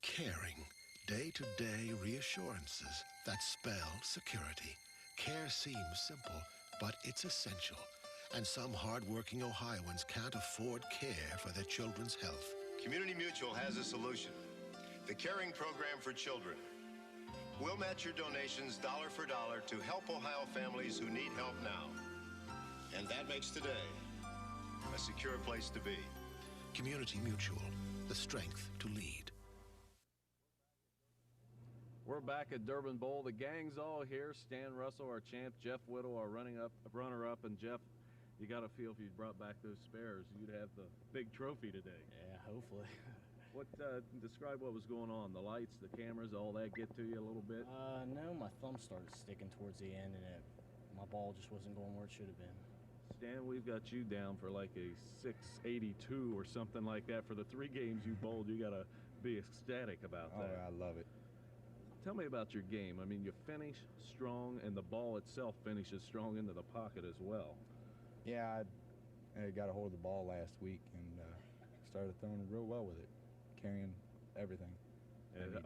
Caring, day-to-day reassurances that spell security. Care seems simple, but it's essential. And some hard-working Ohioans can't afford care for their children's health. Community Mutual has a solution. The Caring Program for Children. We'll match your donations dollar for dollar to help Ohio families who need help now. And that makes today a secure place to be. Community Mutual, the strength to lead. We're back at Durbin Bowl. The gang's all here. Stan Russell, our champ, Jeff Whittle, our runner-up, and Jeff, you got to feel if you brought back those spares, you'd have the big trophy today. Yeah, hopefully. Describe what was going on. The lights, the cameras, all that get to you a little bit? No, my thumb started sticking towards the end, and my ball just wasn't going where it should have been. Stan, we've got you down for like a 682 or something like that. For the 3 games you bowled, you got to be ecstatic about that. Oh, I love it. Tell me about your game. I mean, you finish strong, and the ball itself finishes strong into the pocket as well. Yeah, I got a hold of the ball last week and started throwing real well with it, carrying everything. And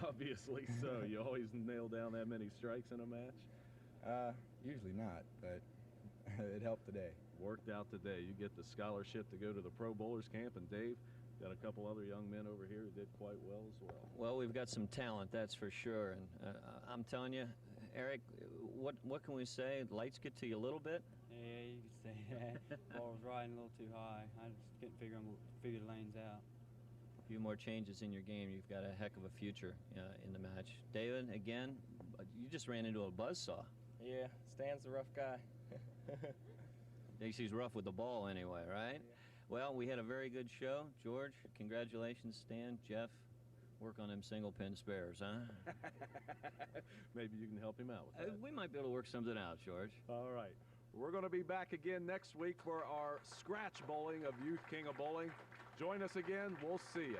obviously so. You always nail down that many strikes in a match? Usually not, but it helped today. Worked out today. You get the scholarship to go to the Pro Bowlers Camp, and Dave, got a couple other young men over here who did quite well as well. Well, we've got some talent, that's for sure. And I'm telling you, Eric, what can we say? Lights get to you a little bit? Yeah, you could say that. Ball was riding a little too high. I just couldn't figure the lanes out. A few more changes in your game. You've got a heck of a future in the match. David, again, you just ran into a buzzsaw. Yeah, Stan's the rough guy. Thinks he's rough with the ball anyway, right? Yeah. Well, we had a very good show. George, congratulations. Stan, Jeff, work on them single pin spares, huh? Maybe you can help him out with that. We might be able to work something out, George. All right. We're going to be back again next week for our scratch bowling of Youth King of Bowling. Join us again. We'll see you.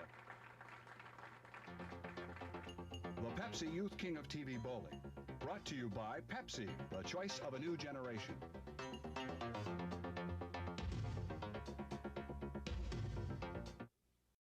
The Pepsi Youth King of TV Bowling. Brought to you by Pepsi, the choice of a new generation.